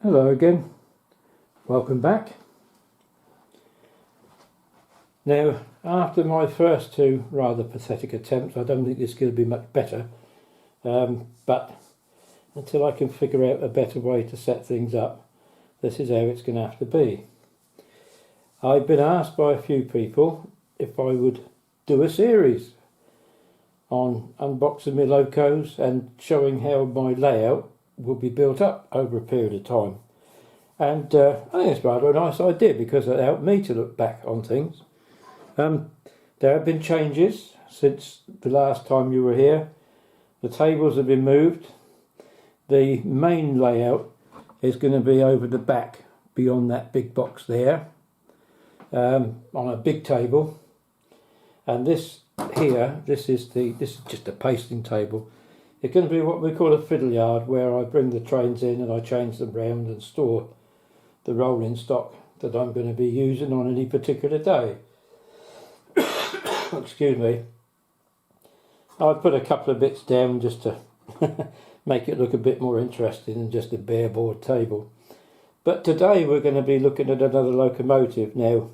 Hello again, welcome back. Now, after my first two rather pathetic attempts, I don't think this is going to be much better, but until I can figure out a better way to set things up, this is how it's going to have to be. I've been asked by a few people if I would do a series on unboxing my locos and showing how my layout will be built up over a period of time. And I think it's rather a nice idea because it helped me to look back on things. There have been changes since the last time you were here. The tables have been moved. The main layout is going to be over the back beyond that big box there, on a big table. And this here, this is just a pasting table. It's going to be what we call a fiddle yard, where I bring the trains in and I change them round and store the rolling stock that I'm going to be using on any particular day. Excuse me. I've put a couple of bits down just to make it look a bit more interesting than just a bare board table. But today we're going to be looking at another locomotive. Now,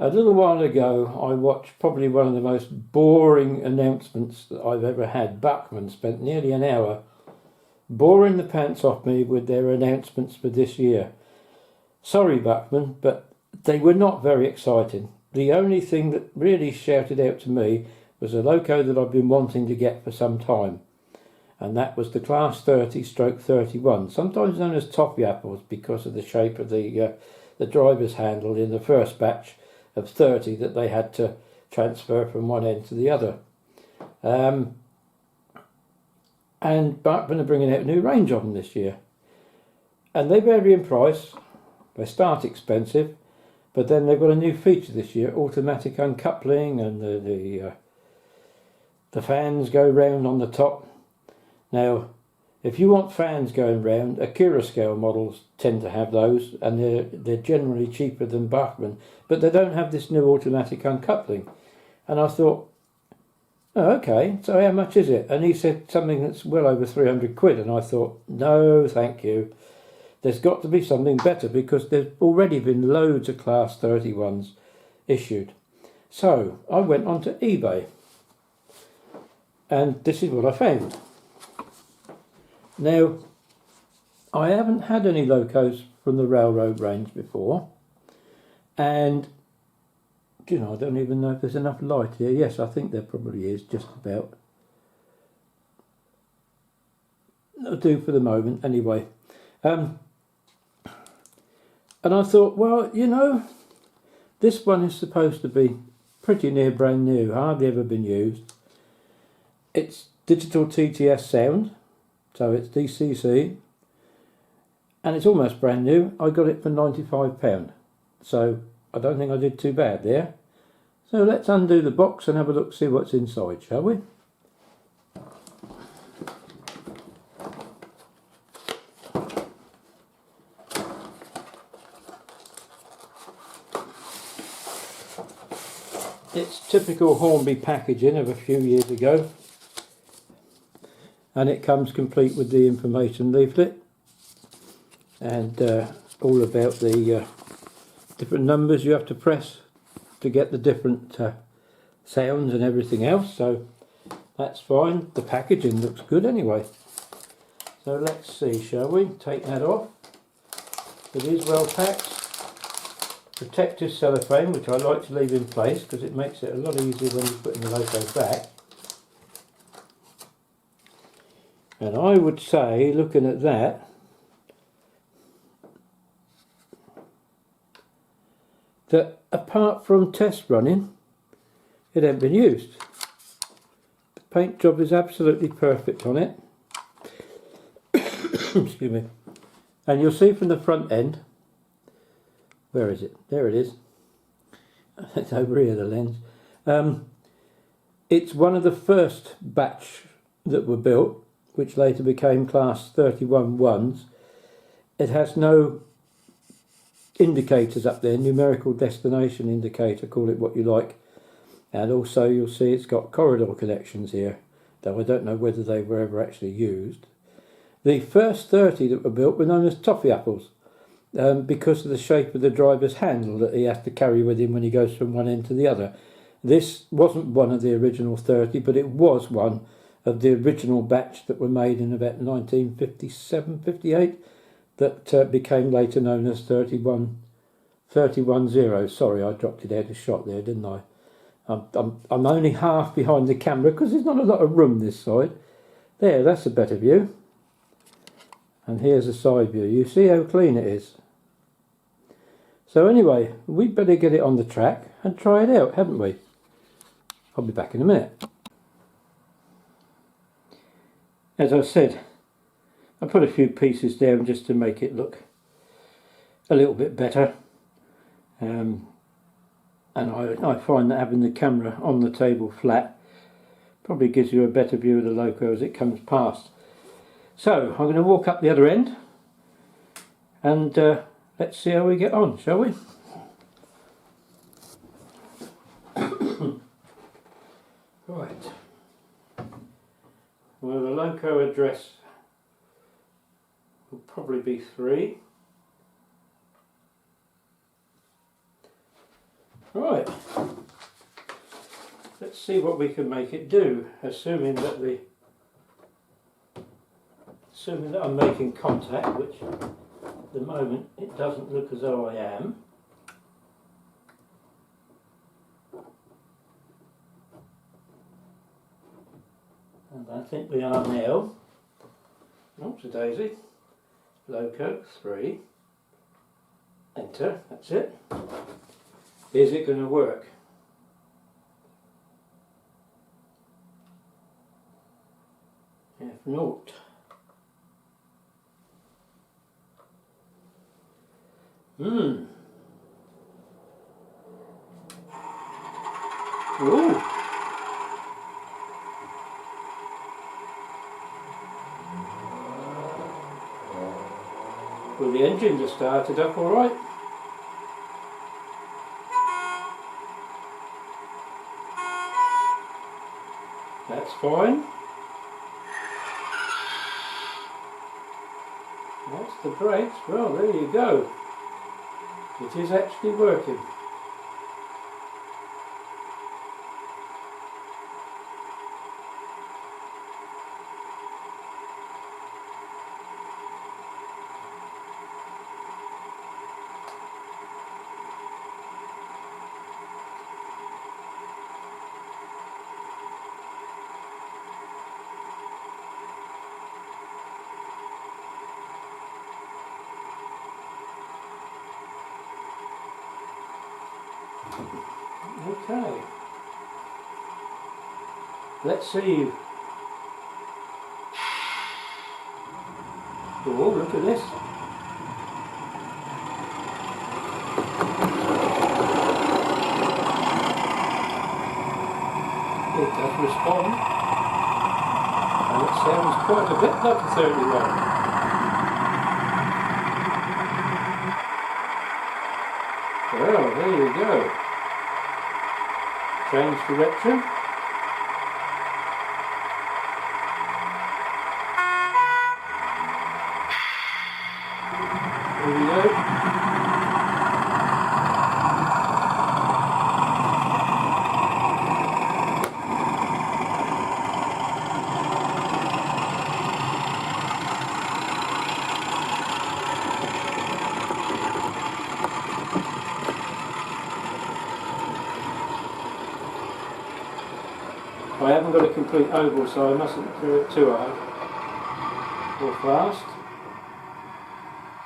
a little while ago I watched probably one of the most boring announcements that I've ever had. Bachmann spent nearly an hour boring the pants off me with their announcements for this year. Sorry Bachmann, but they were not very exciting. The only thing that really shouted out to me was a loco that I've been wanting to get for some time, and that was the Class 30/31, sometimes known as Toffee Apples because of the shape of the driver's handle in the first batch of 30 that they had to transfer from one end to the other. And Bachmann are bringing out a new range of them this year, and they vary in price. They start expensive, but then they've got a new feature this year: automatic uncoupling, and the fans go round on the top. Now, if you want fans going round, Akira scale models tend to have those, and they're generally cheaper than Bachmann, but they don't have this new automatic uncoupling. And I thought, oh, okay, so how much is it? And he said something that's well over 300 quid, and I thought, no, thank you. There's got to be something better because there's already been loads of Class 31s issued. So I went onto eBay, and this is what I found. Now, I haven't had any locos from the railroad range before, and I don't even know if there's enough light here. Yes, I think there probably is, just about. That'll do for the moment anyway. And I thought, well, this one is supposed to be pretty near brand new, hardly ever been used. It's digital TTS sound, so it's DCC, and it's almost brand new. I got it for £95, so I don't think I did too bad there. So let's undo the box and have a look, see what's inside, shall we? It's typical Hornby packaging of a few years ago, and it comes complete with the information leaflet and all about the different numbers you have to press to get the different sounds and everything else, so that's fine. The packaging looks good anyway. So let's see, shall we? Take that off. It is well packed. Protective cellophane, which I like to leave in place because it makes it a lot easier when you're putting the loco back. And I would say, looking at that, that apart from test running, it hasn't been used. The paint job is absolutely perfect on it. Excuse me. And you'll see from the front end, where is it? There it is. It's over here, the lens. It's one of the first batch that were built, which later became Class 31 ones. It has no indicators up there, numerical destination indicator, call it what you like. And also you'll see it's got corridor connections here, though I don't know whether they were ever actually used. The first 30 that were built were known as Toffee Apples, because of the shape of the driver's handle that he has to carry with him when he goes from one end to the other. This wasn't one of the original 30, but it was one of the original batch that were made in about 1957-58 that became later known as 310. Sorry, I dropped it out of shot there, didn't I? I'm only half behind the camera because there's not a lot of room this side. There, that's a better view. And here's a side view. You see how clean it is. So anyway, we'd better get it on the track and try it out, haven't we? I'll be back in a minute. As I said, I put a few pieces down just to make it look a little bit better. And I find that having the camera on the table flat probably gives you a better view of the loco as it comes past. So I'm going to walk up the other end and let's see how we get on, shall we? Right. Well, the loco address will probably be 3. Right. Let's see what we can make it do, assuming that I'm making contact, which at the moment it doesn't look as though I am. And I think we are now. Oops, a daisy. Loco 3. Enter, that's it. Is it going to work? If not, Ooh. Well, the engine just started up all right. That's fine. That's the brakes. Well, there you go. It is actually working. Okay. Let's see. Oh, look at this. It does respond. And it sounds quite a bit like a 31. Well, there you go. Change direction. There we go. I haven't got a complete oval, so I mustn't do it too hard or fast.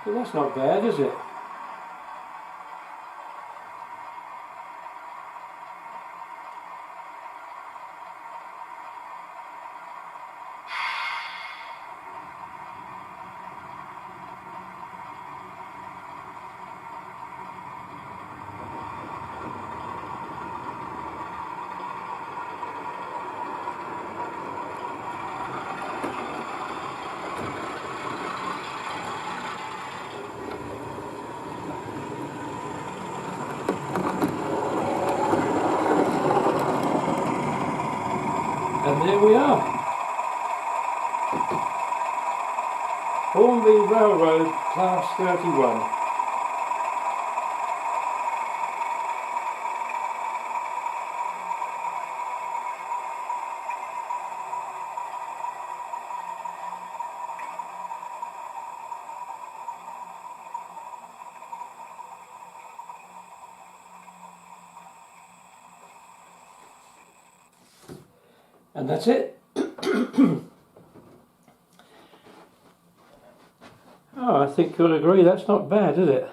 But that's not bad, is it? And there we are. the railroad class 31. And that's it. Oh, I think you'll agree that's not bad, is it?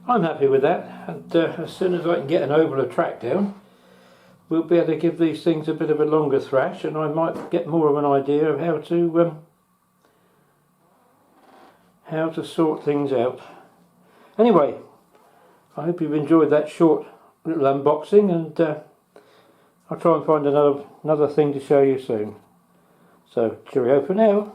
I'm happy with that, and as soon as I can get an oval of track down, we'll be able to give these things a bit of a longer thrash, and I might get more of an idea of how to sort things out. Anyway, I hope you've enjoyed that short little unboxing, and I'll try and find another thing to show you soon. So, cheerio for now.